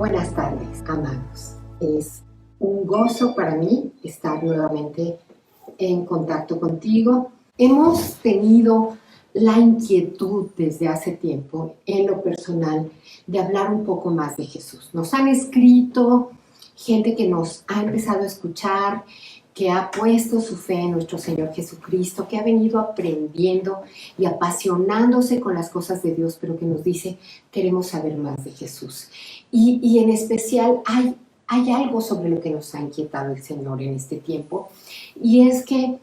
Buenas tardes, amados. Es un gozo para mí estar nuevamente en contacto contigo. Hemos tenido la inquietud desde hace tiempo, en lo personal, de hablar un poco más de Jesús. Nos han escrito gente que nos ha empezado a escuchar, que ha puesto su fe en nuestro Señor Jesucristo, que ha venido aprendiendo y apasionándose con las cosas de Dios, pero que nos dice, queremos saber más de Jesús. Y en especial hay algo sobre lo que nos ha inquietado el Señor en este tiempo, y es que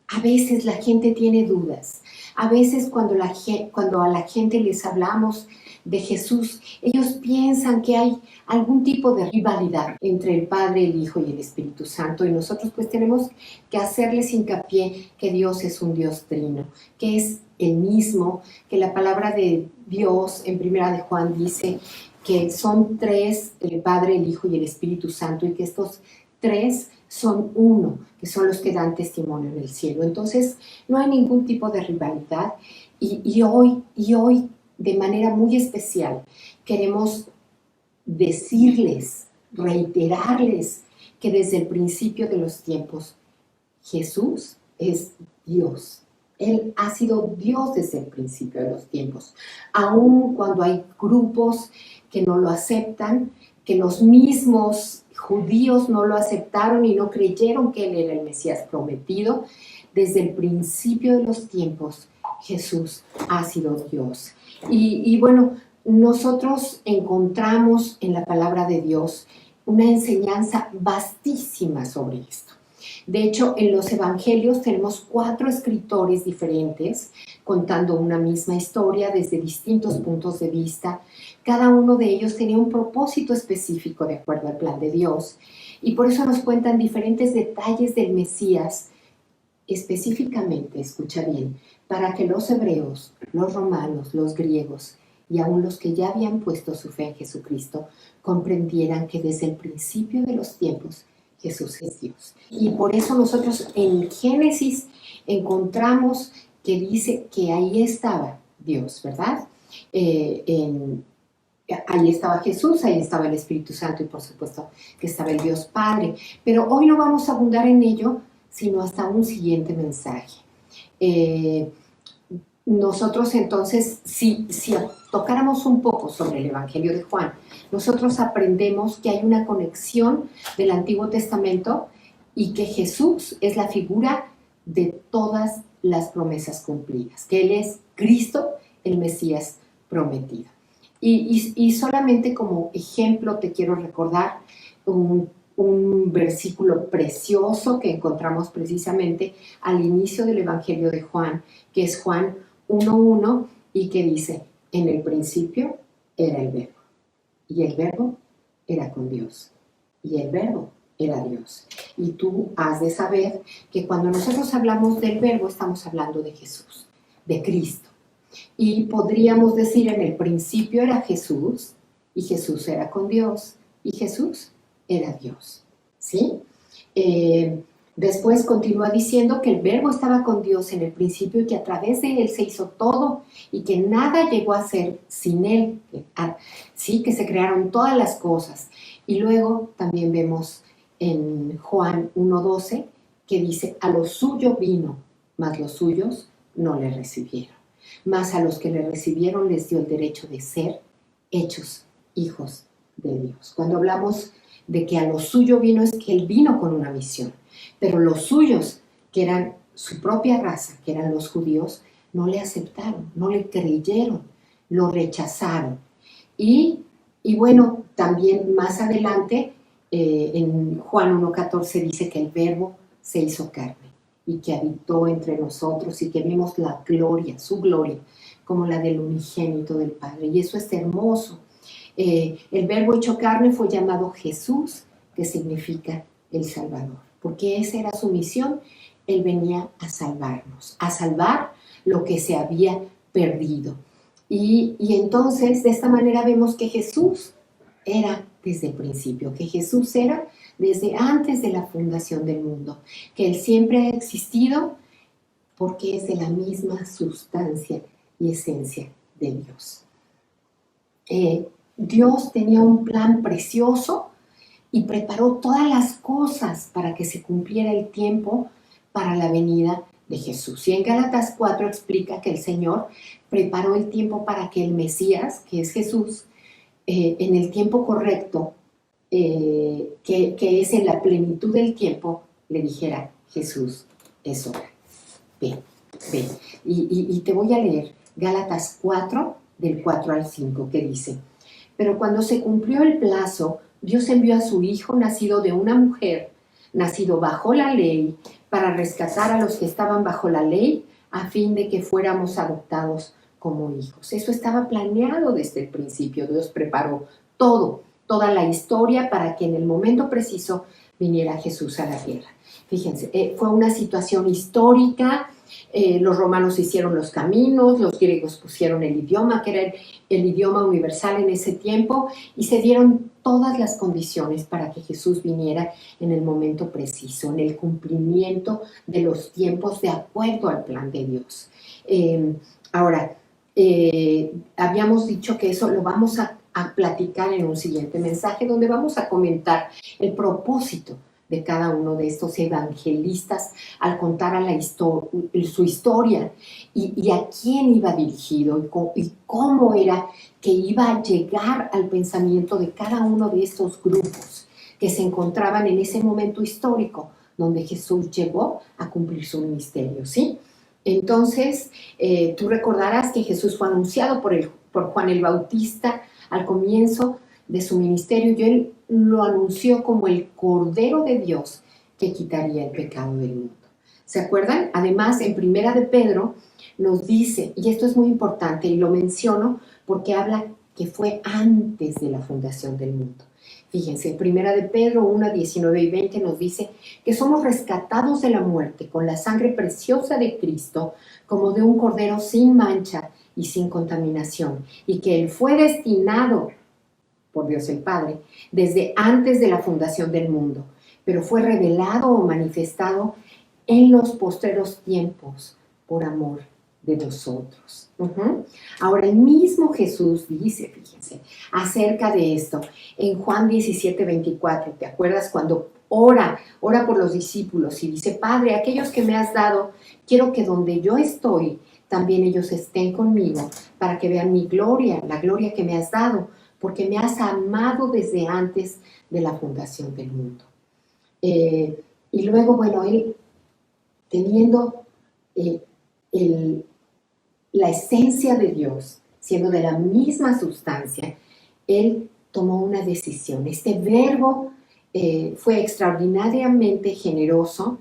a veces la gente tiene dudas. A veces cuando a la gente les hablamos de Jesús, ellos piensan que hay algún tipo de rivalidad entre el Padre, el Hijo y el Espíritu Santo, y nosotros pues tenemos que hacerles hincapié que Dios es un Dios trino, que es el mismo, que la palabra de Dios en Primera de Juan dice que son tres, el Padre, el Hijo y el Espíritu Santo, y que estos tres son uno, que son los que dan testimonio en el cielo. Entonces no hay ningún tipo de rivalidad, y hoy de manera muy especial queremos decirles, reiterarles que desde el principio de los tiempos Jesús es Dios. Él ha sido Dios desde el principio de los tiempos. Aun cuando hay grupos que no lo aceptan, que los mismos judíos no lo aceptaron y no creyeron que Él era el Mesías prometido, desde el principio de los tiempos Jesús ha sido Dios. Y bueno, nosotros encontramos en la palabra de Dios una enseñanza vastísima sobre esto. De hecho, en los evangelios tenemos 4 escritores diferentes contando una misma historia desde distintos puntos de vista. Cada uno de ellos tenía un propósito específico de acuerdo al plan de Dios, y por eso nos cuentan diferentes detalles del Mesías, específicamente, escucha bien, para que los hebreos, los romanos, los griegos y aún los que ya habían puesto su fe en Jesucristo comprendieran que desde el principio de los tiempos Jesús es Dios. Y por eso nosotros en Génesis encontramos que dice que ahí estaba Dios, ¿verdad? Ahí estaba Jesús, ahí estaba el Espíritu Santo, y por supuesto que estaba el Dios Padre. Pero hoy no vamos a abundar en ello, sino hasta un siguiente mensaje. Nosotros entonces, si tocáramos un poco sobre el Evangelio de Juan, nosotros aprendemos que hay una conexión del Antiguo Testamento y que Jesús es la figura de todas las promesas cumplidas, que Él es Cristo, el Mesías prometido. Y solamente como ejemplo te quiero recordar un versículo precioso que encontramos precisamente al inicio del Evangelio de Juan, que es Juan 1:1, y que dice, en el principio era el Verbo, y el Verbo era con Dios, y el Verbo era Dios. Y tú has de saber que cuando nosotros hablamos del Verbo, estamos hablando de Jesús, de Cristo. Y podríamos decir, en el principio era Jesús, y Jesús era con Dios, y Jesús era Dios, ¿sí? Después continúa diciendo que el Verbo estaba con Dios en el principio y que a través de Él se hizo todo y que nada llegó a ser sin Él, ¿sí? Que se crearon todas las cosas. Y luego también vemos en Juan 1:12 que dice, a lo suyo vino, mas los suyos no le recibieron. Mas a los que le recibieron les dio el derecho de ser hechos hijos de Dios. Cuando hablamos de que a lo suyo vino, es que Él vino con una misión, pero los suyos, que eran su propia raza, que eran los judíos, no le aceptaron, no le creyeron, lo rechazaron. Y bueno, también más adelante, en Juan 1:14 dice que el Verbo se hizo carne y que habitó entre nosotros y que vimos la gloria, su gloria, como la del unigénito del Padre. Y eso es hermoso. El Verbo hecho carne fue llamado Jesús, que significa el Salvador, porque esa era su misión. Él venía a salvarnos, a salvar lo que se había perdido. Y entonces, de esta manera vemos que Jesús era desde el principio, que Jesús era desde antes de la fundación del mundo, que Él siempre ha existido porque es de la misma sustancia y esencia de Dios. Dios tenía un plan precioso y preparó todas las cosas para que se cumpliera el tiempo para la venida de Jesús. Y en Gálatas 4 explica que el Señor preparó el tiempo para que el Mesías, que es Jesús, en el tiempo correcto, que es en la plenitud del tiempo, le dijera: Jesús, es hora. Ve, ve. Y te voy a leer Gálatas 4, del 4 al 5, que dice: pero cuando se cumplió el plazo, Dios envió a su Hijo, nacido de una mujer, nacido bajo la ley, para rescatar a los que estaban bajo la ley, a fin de que fuéramos adoptados como hijos. Eso estaba planeado desde el principio. Dios preparó toda la historia para que en el momento preciso viniera Jesús a la tierra. Fíjense, fue una situación histórica. Los romanos hicieron los caminos, los griegos pusieron el idioma, que era el idioma universal en ese tiempo, y se dieron todas las condiciones para que Jesús viniera en el momento preciso, en el cumplimiento de los tiempos de acuerdo al plan de Dios. Ahora, habíamos dicho que eso lo vamos a platicar en un siguiente mensaje, donde vamos a comentar el propósito de cada uno de estos evangelistas al contar su historia y a quién iba dirigido y cómo era que iba a llegar al pensamiento de cada uno de estos grupos que se encontraban en ese momento histórico donde Jesús llegó a cumplir su ministerio, ¿sí? Entonces, tú recordarás que Jesús fue anunciado por Juan el Bautista al comienzo de su ministerio, y él lo anunció como el Cordero de Dios que quitaría el pecado del mundo. ¿Se acuerdan? Además, en Primera de Pedro nos dice, y esto es muy importante y lo menciono porque habla que fue antes de la fundación del mundo. Fíjense, en Primera de Pedro 1, 19 y 20 nos dice que somos rescatados de la muerte con la sangre preciosa de Cristo, como de un cordero sin mancha y sin contaminación, y que Él fue destinado por Dios el Padre desde antes de la fundación del mundo, pero fue revelado o manifestado en los postreros tiempos por amor de nosotros. Ahora, el mismo Jesús dice, fíjense, acerca de esto, en Juan 17, 24, ¿te acuerdas cuando ora por los discípulos y dice: Padre, aquellos que me has dado, quiero que donde yo estoy, también ellos estén conmigo, para que vean mi gloria, la gloria que me has dado, porque me has amado desde antes de la fundación del mundo. Y luego, bueno, él, teniendo la esencia de Dios, siendo de la misma sustancia, él tomó una decisión. Este verbo fue extraordinariamente generoso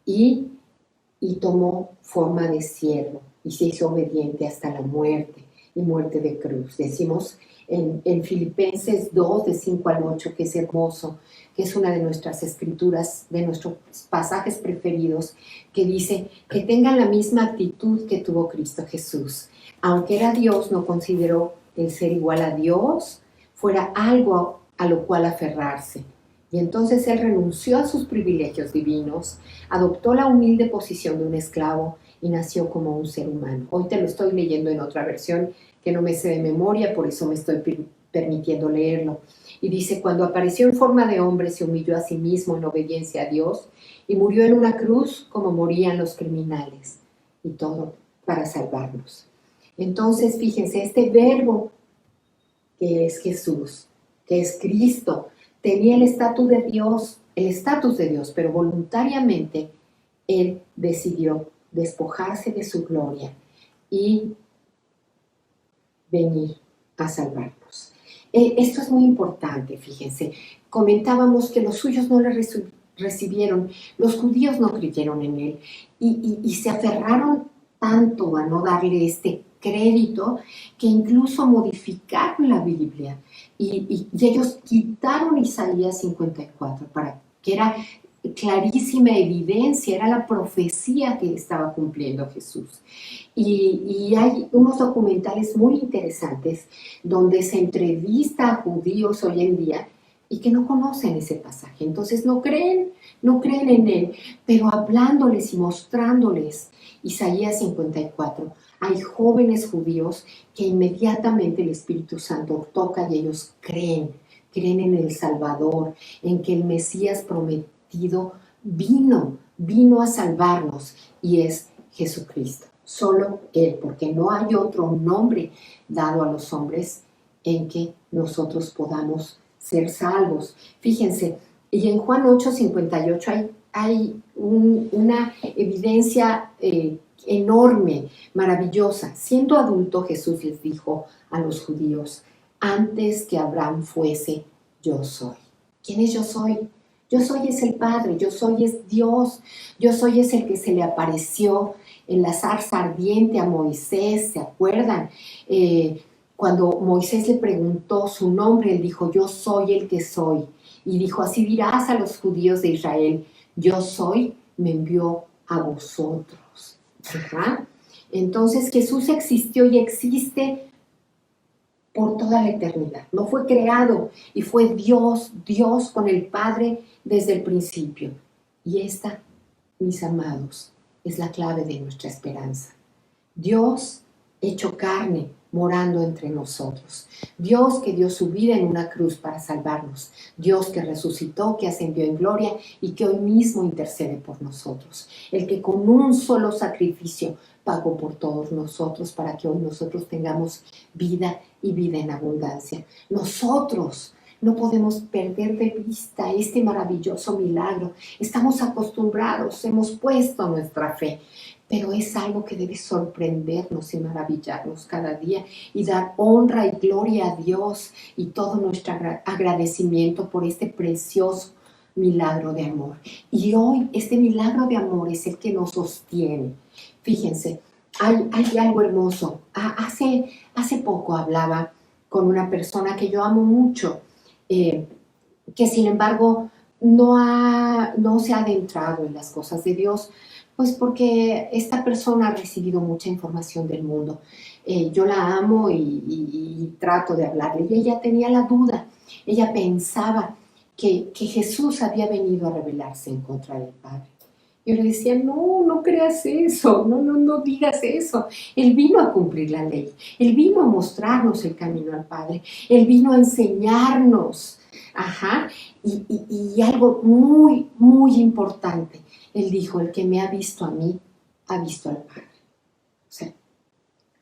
y tomó forma de siervo y se hizo obediente hasta la muerte y muerte de cruz. Decimos en Filipenses 2, de 5 al 8, que es hermoso, que es una de nuestras escrituras, de nuestros pasajes preferidos, que dice que tengan la misma actitud que tuvo Cristo Jesús. Aunque era Dios, no consideró el ser igual a Dios fuera algo a lo cual aferrarse. Y entonces él renunció a sus privilegios divinos, adoptó la humilde posición de un esclavo y nació como un ser humano. Hoy te lo estoy leyendo en otra versión que no me sé de memoria, por eso me estoy permitiendo leerlo. Y dice: cuando apareció en forma de hombre, se humilló a sí mismo en obediencia a Dios y murió en una cruz como morían los criminales, y todo para salvarnos. Entonces, fíjense, este verbo que es Jesús, que es Cristo, tenía el estatus de Dios, pero voluntariamente él decidió despojarse de su gloria y venir a salvarnos. Esto es muy importante, fíjense. Comentábamos que los suyos no le recibieron, los judíos no creyeron en él y se aferraron tanto a no darle este crédito que incluso modificaron la Biblia y ellos quitaron Isaías 54, que era clarísima evidencia, era la profecía que estaba cumpliendo Jesús. Y hay unos documentales muy interesantes donde se entrevista a judíos hoy en día y que no conocen ese pasaje. Entonces no creen en él, pero hablándoles y mostrándoles Isaías 54, hay jóvenes judíos que inmediatamente el Espíritu Santo toca y ellos creen en el Salvador, en que el Mesías prometido vino a salvarnos y es Jesucristo. Solo Él, porque no hay otro nombre dado a los hombres en que nosotros podamos ser salvos. Fíjense, y en Juan 8:58 hay una evidencia enorme, maravillosa. Siendo adulto, Jesús les dijo a los judíos: antes que Abraham fuese, yo soy. ¿Quién es yo soy? Yo soy es el Padre, yo soy es Dios, yo soy es el que se le apareció en la zarza ardiente a Moisés, ¿se acuerdan? Cuando Moisés le preguntó su nombre, él dijo: yo soy el que soy. Y dijo: así dirás a los judíos de Israel: yo soy, me envió a vosotros. ¿Verdad? Entonces Jesús existió y existe por toda la eternidad. No fue creado y fue Dios con el Padre desde el principio. Y esta, mis amados, es la clave de nuestra esperanza. Dios hecho carne, morando entre nosotros. Dios que dio su vida en una cruz para salvarnos. Dios que resucitó, que ascendió en gloria y que hoy mismo intercede por nosotros. El que con un solo sacrificio pagó por todos nosotros para que hoy nosotros tengamos vida y vida en abundancia. Nosotros no podemos perder de vista este maravilloso milagro. Estamos acostumbrados, hemos puesto nuestra fe, pero es algo que debe sorprendernos y maravillarnos cada día y dar honra y gloria a Dios y todo nuestro agradecimiento por este precioso milagro de amor. Y hoy este milagro de amor es el que nos sostiene. Fíjense, hay algo hermoso. Hace poco hablaba con una persona que yo amo mucho, que sin embargo no se ha adentrado en las cosas de Dios, pues porque esta persona ha recibido mucha información del mundo. Yo la amo y trato de hablarle. Y ella tenía la duda. Ella pensaba que Jesús había venido a rebelarse en contra del Padre. Yo le decía: no creas eso, no digas eso. Él vino a cumplir la ley. Él vino a mostrarnos el camino al Padre. Él vino a enseñarnos. Y algo muy, muy importante. Él dijo: el que me ha visto a mí, ha visto al Padre. O sea,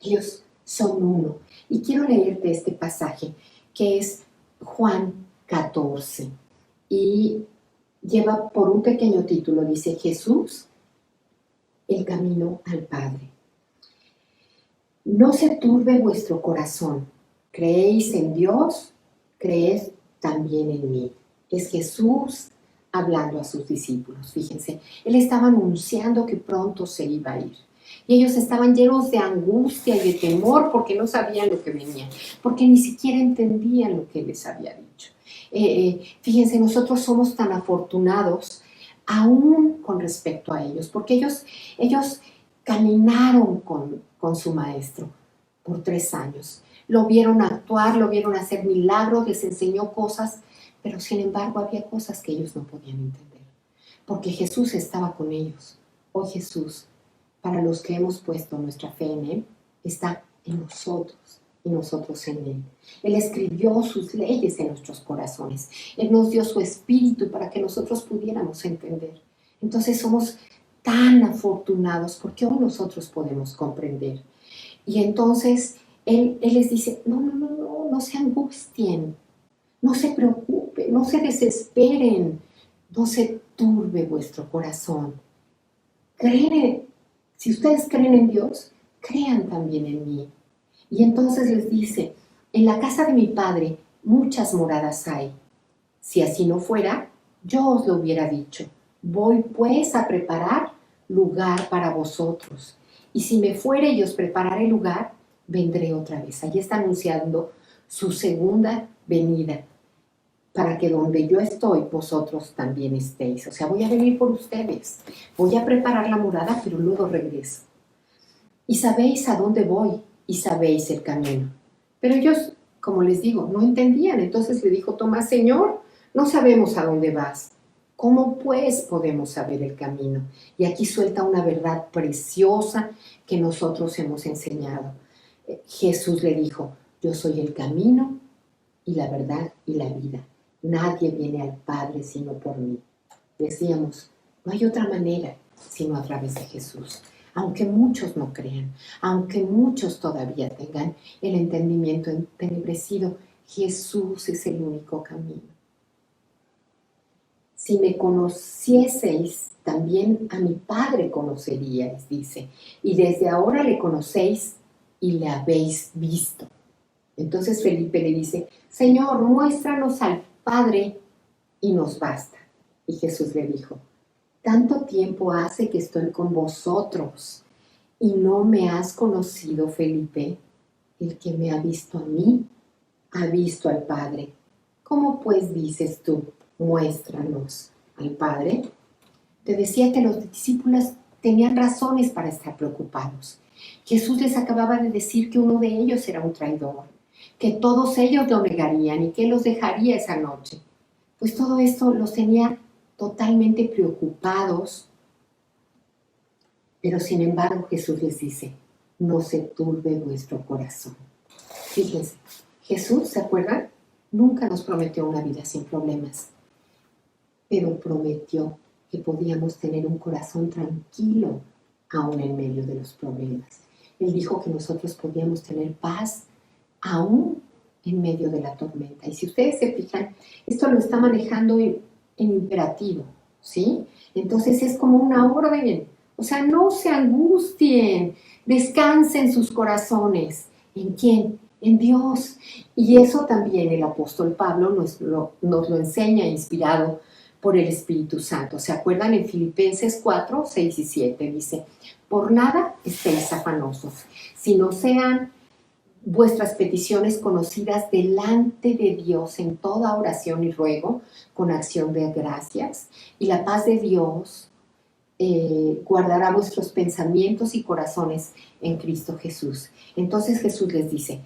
ellos son uno. Y quiero leerte este pasaje, que es Juan 14. Y lleva por un pequeño título, dice: Jesús, el camino al Padre. No se turbe vuestro corazón. ¿Creéis en Dios? Creed también en mí. Es Jesús hablando a sus discípulos. Fíjense, Él estaba anunciando que pronto se iba a ir. Y ellos estaban llenos de angustia y de temor porque no sabían lo que venía, porque ni siquiera entendían lo que Él les había dicho. Fíjense, nosotros somos tan afortunados aún con respecto a ellos, porque ellos caminaron con su maestro por 3 años. Lo vieron actuar, lo vieron hacer milagros, les enseñó cosas, pero sin embargo había cosas que ellos no podían entender, porque Jesús estaba con ellos. Hoy Jesús, para los que hemos puesto nuestra fe en Él, está en nosotros y nosotros en Él. Él escribió sus leyes en nuestros corazones. Él nos dio su espíritu para que nosotros pudiéramos entender. Entonces somos tan afortunados porque hoy nosotros podemos comprender. Y entonces Él les dice: no se angustien, no se preocupen, no se desesperen, no se turbe vuestro corazón. Si ustedes creen en Dios, crean también en mí. Y entonces les dice: en la casa de mi Padre muchas moradas hay. Si así no fuera, yo os lo hubiera dicho. Voy pues a preparar lugar para vosotros. Y si me fuere y os prepararé lugar, vendré otra vez. Allí está anunciando su segunda venida, para que donde yo estoy, vosotros también estéis. O sea, voy a venir por ustedes. Voy a preparar la morada, pero luego regreso. Y sabéis a dónde voy y sabéis el camino. Pero ellos, como les digo, no entendían. Entonces le dijo Tomás: Señor, No sabemos a dónde vas. ¿Cómo pues podemos saber el camino? Y aquí suelta una verdad preciosa que nosotros hemos enseñado. Jesús le dijo, yo soy el camino y la verdad y la vida. Nadie viene al Padre sino por mí. Decíamos, no hay otra manera sino a través de Jesús. Aunque muchos no crean, aunque muchos todavía tengan el entendimiento entenebrecido, Jesús es el único camino. Si me conocieseis, también a mi Padre conoceríais, dice, y desde ahora le conocéis y le habéis visto. Entonces Felipe le dice, Señor, muéstranos al Padre y nos basta. Y Jesús le dijo, tanto tiempo hace que estoy con vosotros y no me has conocido, Felipe. El que me ha visto a mí, ha visto al Padre. ¿Cómo pues dices tú, muéstranos al Padre? Te decía que los discípulos tenían razones para estar preocupados. Jesús les acababa de decir que uno de ellos era un traidor, que todos ellos lo negarían y que los dejaría esa noche. Pues todo esto los tenía totalmente preocupados, pero sin embargo Jesús les dice, no se turbe vuestro corazón. Fíjense, Jesús, ¿se acuerdan? Nunca nos prometió una vida sin problemas, pero prometió que podíamos tener un corazón tranquilo aún en medio de los problemas. Él dijo que nosotros podíamos tener paz aún en medio de la tormenta. Y si ustedes se fijan, esto lo está manejando en imperativo, ¿sí? Entonces es como una orden. O sea, no se angustien, descansen sus corazones. ¿En quién? En Dios. Y eso también el apóstol Pablo nos lo enseña, inspirado por el Espíritu Santo. ¿Se acuerdan? En Filipenses 4, 6 y 7 dice, por nada estéis afanosos, sino sean vuestras peticiones conocidas delante de Dios en toda oración y ruego, con acción de gracias, y la paz de Dios guardará vuestros pensamientos y corazones en Cristo Jesús. Entonces Jesús les dice,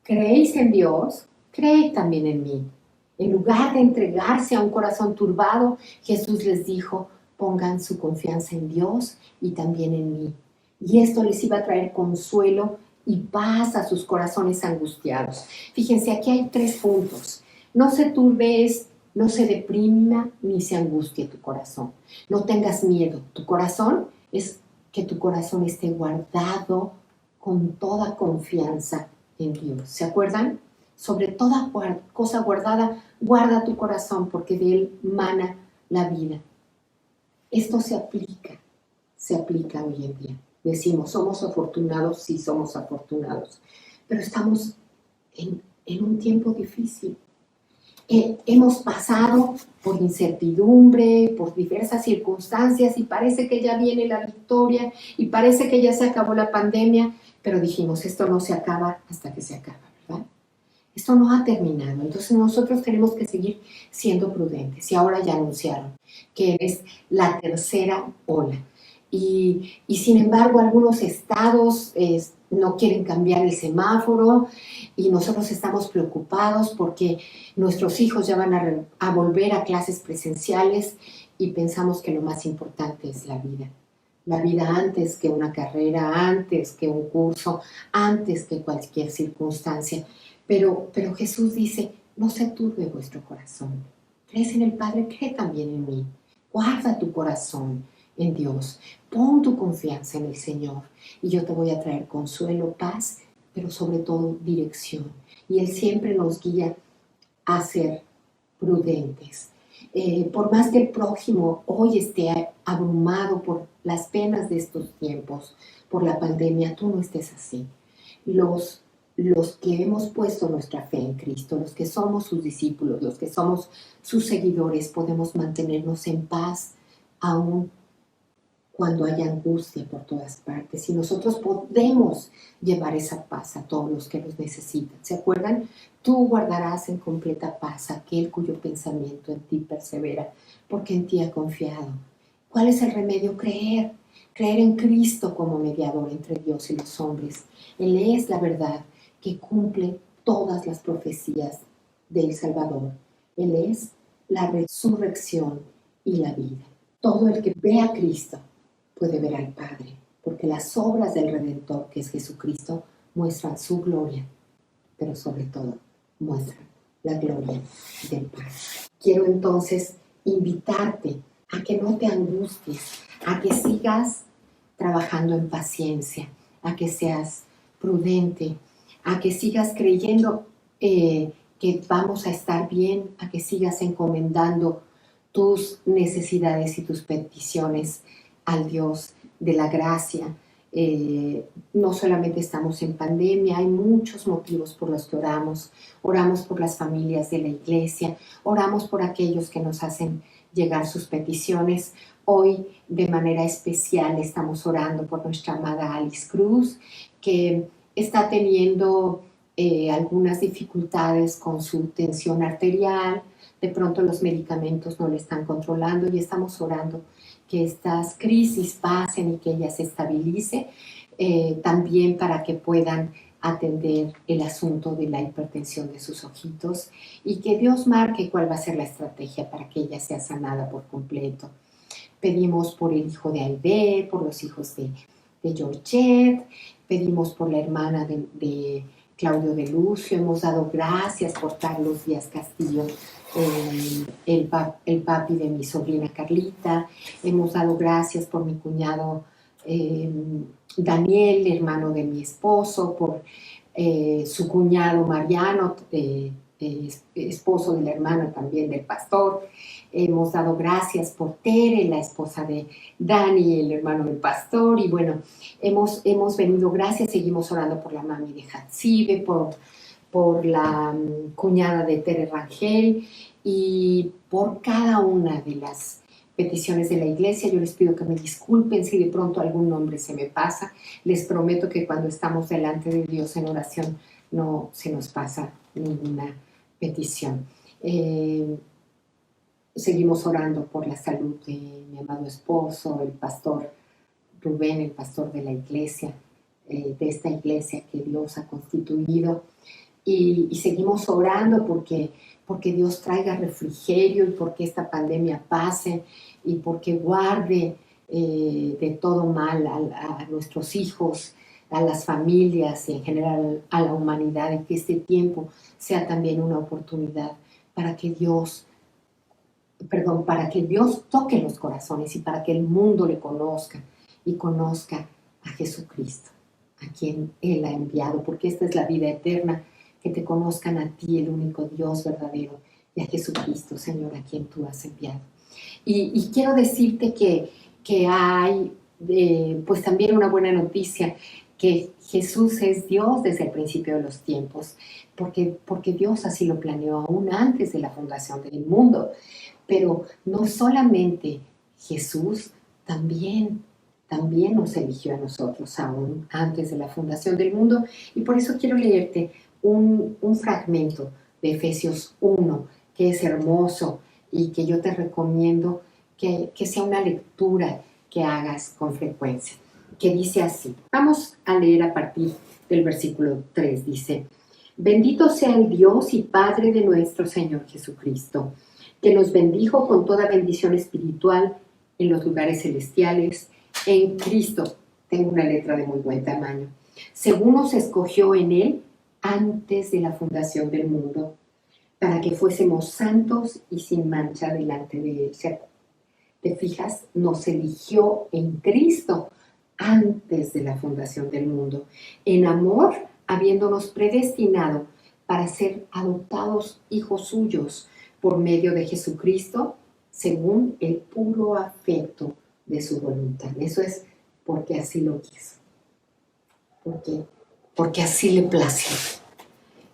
¿creéis en Dios? Creed también en mí. En lugar de entregarse a un corazón turbado, Jesús les dijo, pongan su confianza en Dios y también en mí. Y esto les iba a traer consuelo y paz a sus corazones angustiados. Fíjense, aquí hay 3 puntos. No se turbes, no se deprima ni se angustie tu corazón. No tengas miedo. Tu corazón es que tu corazón esté guardado con toda confianza en Dios. ¿Se acuerdan? Sobre toda cosa guardada, guarda tu corazón porque de él mana la vida. Esto se aplica hoy en día. Decimos, somos afortunados, sí somos afortunados, pero estamos en un tiempo difícil. Hemos pasado por incertidumbre, por diversas circunstancias y parece que ya viene la victoria y parece que ya se acabó la pandemia, pero dijimos, esto no se acaba hasta que se acaba, ¿verdad? Esto no ha terminado, entonces nosotros tenemos que seguir siendo prudentes. Y ahora ya anunciaron que es la tercera ola. Y sin embargo, algunos estados no quieren cambiar el semáforo y nosotros estamos preocupados porque nuestros hijos ya van a volver a clases presenciales y pensamos que lo más importante es la vida. La vida antes que una carrera, antes que un curso, antes que cualquier circunstancia. Pero Jesús dice, no se turbe vuestro corazón. ¿Crees en el Padre? Cree también en mí. Guarda tu corazón en Dios. Pon tu confianza en el Señor y yo te voy a traer consuelo, paz, pero sobre todo dirección. Y Él siempre nos guía a ser prudentes. Por más que el prójimo hoy esté abrumado por las penas de estos tiempos, por la pandemia, tú no estés así. Los que hemos puesto nuestra fe en Cristo, los que somos sus discípulos, los que somos sus seguidores, podemos mantenernos en paz aún cuando haya angustia por todas partes. Y nosotros podemos llevar esa paz a todos los que los necesitan. ¿Se acuerdan? Tú guardarás en completa paz aquel cuyo pensamiento en ti persevera, porque en ti ha confiado. ¿Cuál es el remedio? Creer. Creer en Cristo como mediador entre Dios y los hombres. Él es la verdad que cumple todas las profecías del Salvador. Él es la resurrección y la vida. Todo el que ve a Cristo puede ver al Padre, porque las obras del Redentor, que es Jesucristo, muestran su gloria, pero sobre todo muestran la gloria del Padre. Quiero entonces invitarte a que no te angusties, a que sigas trabajando en paciencia, a que seas prudente, a que sigas creyendo que vamos a estar bien, a que sigas encomendando tus necesidades y tus peticiones al Dios de la gracia. No solamente estamos en pandemia, hay muchos motivos por los que oramos. Oramos por las familias de la iglesia, oramos por aquellos que nos hacen llegar sus peticiones. Hoy, de manera especial, estamos orando por nuestra amada Alice Cruz, que está teniendo algunas dificultades con su tensión arterial. De pronto los medicamentos no le están controlando y estamos orando que estas crisis pasen y que ella se estabilice, también para que puedan atender el asunto de la hipertensión de sus ojitos y que Dios marque cuál va a ser la estrategia para que ella sea sanada por completo. Pedimos por el hijo de Aide, por los hijos de Georgette, pedimos por la hermana de Claudio de Lucio, hemos dado gracias por Carlos Díaz Castillo, el papi de mi sobrina Carlita, hemos dado gracias por mi cuñado Daniel, hermano de mi esposo, por su cuñado Mariano, esposo de la hermana también del pastor. Hemos dado gracias por Tere, la esposa de Dani, el hermano del pastor. Y bueno, hemos venido, gracias, seguimos orando por la mami de Hatsibe, por la cuñada de Tere Rangel y por cada una de las peticiones de la iglesia. Yo les pido que me disculpen si de pronto algún nombre se me pasa. Les prometo que cuando estamos delante de Dios en oración no se nos pasa ninguna petición. Seguimos orando por la salud de mi amado esposo, el pastor Rubén, el pastor de la iglesia, de esta iglesia que Dios ha constituido. Y seguimos orando porque Dios traiga refrigerio y porque esta pandemia pase y porque guarde de todo mal a nuestros hijos, a las familias y en general a la humanidad, y que este tiempo sea también una oportunidad para que Dios toque los corazones y para que el mundo le conozca y conozca a Jesucristo, a quien Él ha enviado, porque esta es la vida eterna, que te conozcan a ti, el único Dios verdadero, y a Jesucristo, Señor, a quien tú has enviado. Y quiero decirte que hay pues también una buena noticia, que Jesús es Dios desde el principio de los tiempos, porque Dios así lo planeó aún antes de la fundación del mundo. Pero no solamente Jesús, también nos eligió a nosotros aún antes de la fundación del mundo. Y por eso quiero leerte un fragmento de Efesios 1, que es hermoso y que yo te recomiendo que sea una lectura que hagas con frecuencia, que dice así. Vamos a leer a partir del versículo 3. Dice: Bendito sea el Dios y Padre de nuestro Señor Jesucristo, que nos bendijo con toda bendición espiritual en los lugares celestiales, en Cristo. Tengo una letra de muy buen tamaño. Según nos escogió en Él antes de la fundación del mundo, para que fuésemos santos y sin mancha delante de Él. ¿Te fijas? Nos eligió en Cristo antes de la fundación del mundo, en amor, habiéndonos predestinado para ser adoptados hijos suyos por medio de Jesucristo, según el puro afecto de su voluntad. Eso es porque así lo quiso. Porque así le plació.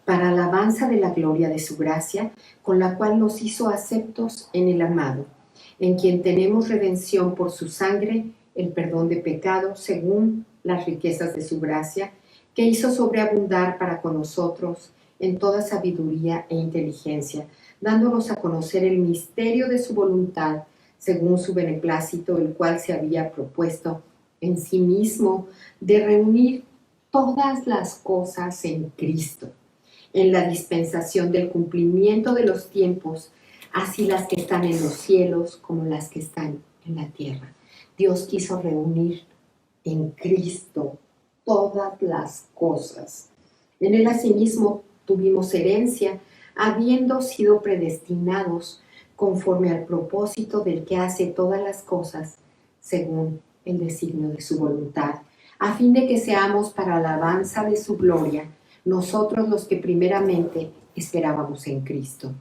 Para alabanza de la gloria de su gracia, con la cual nos hizo aceptos en el amado, en quien tenemos redención por su sangre, el perdón de pecados, según las riquezas de su gracia, que hizo sobreabundar para con nosotros en toda sabiduría e inteligencia, dándonos a conocer el misterio de su voluntad, según su beneplácito, el cual se había propuesto en sí mismo de reunir todas las cosas en Cristo, en la dispensación del cumplimiento de los tiempos, así las que están en los cielos como las que están en la tierra. Dios quiso reunir en Cristo todas las cosas. En Él asimismo tuvimos herencia, habiendo sido predestinados conforme al propósito del que hace todas las cosas según el designio de su voluntad, a fin de que seamos para la alabanza de su gloria, nosotros los que primeramente esperábamos en Cristo.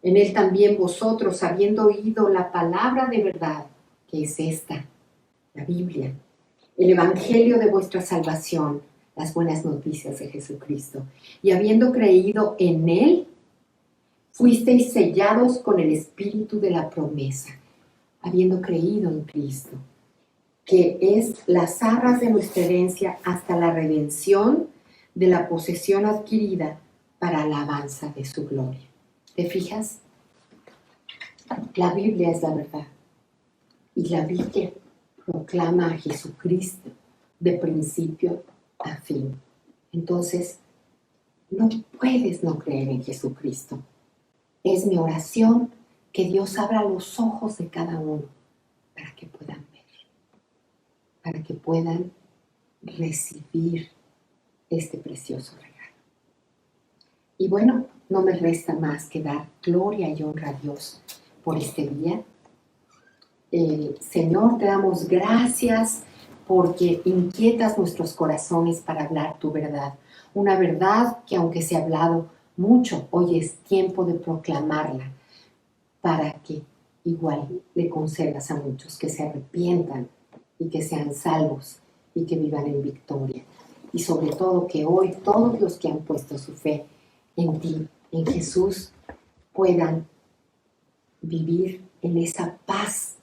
En Él también vosotros, habiendo oído la palabra de verdad, que es esta, la Biblia, el evangelio de vuestra salvación, las buenas noticias de Jesucristo, y habiendo creído en Él, fuisteis sellados con el espíritu de la promesa, habiendo creído en Cristo, que es las arras de nuestra herencia hasta la redención de la posesión adquirida para alabanza de su gloria. ¿Te fijas? La Biblia es la verdad. Y la Biblia proclama a Jesucristo de principio a fin. Entonces, no puedes no creer en Jesucristo. Es mi oración que Dios abra los ojos de cada uno para que puedan ver, para que puedan recibir este precioso regalo. Y bueno, no me resta más que dar gloria y honra a Dios por este día. Señor, te damos gracias porque inquietas nuestros corazones para hablar tu verdad. Una verdad que aunque se ha hablado mucho, hoy es tiempo de proclamarla para que igual le concedas a muchos que se arrepientan y que sean salvos y que vivan en victoria. Y sobre todo que hoy todos los que han puesto su fe en ti, en Jesús, puedan vivir en esa paz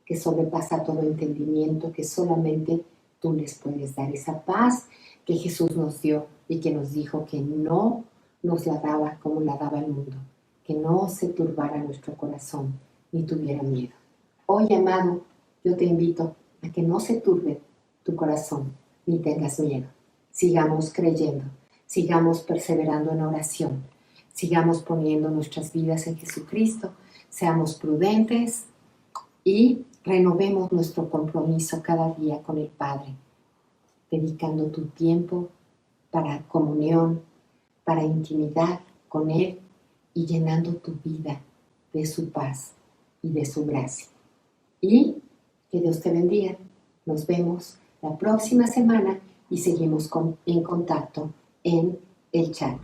que sobrepasa todo entendimiento, que solamente tú les puedes dar. Esa paz que Jesús nos dio y que nos dijo que no nos la daba como la daba el mundo, que no se turbara nuestro corazón ni tuviera miedo. Hoy, amado, yo te invito a que no se turbe tu corazón ni tengas miedo. Sigamos creyendo, sigamos perseverando en oración, sigamos poniendo nuestras vidas en Jesucristo, seamos prudentes y renovemos nuestro compromiso cada día con el Padre, dedicando tu tiempo para comunión, para intimidad con Él y llenando tu vida de su paz y de su gracia. Y que Dios te bendiga. Nos vemos la próxima semana y seguimos en contacto en el chat.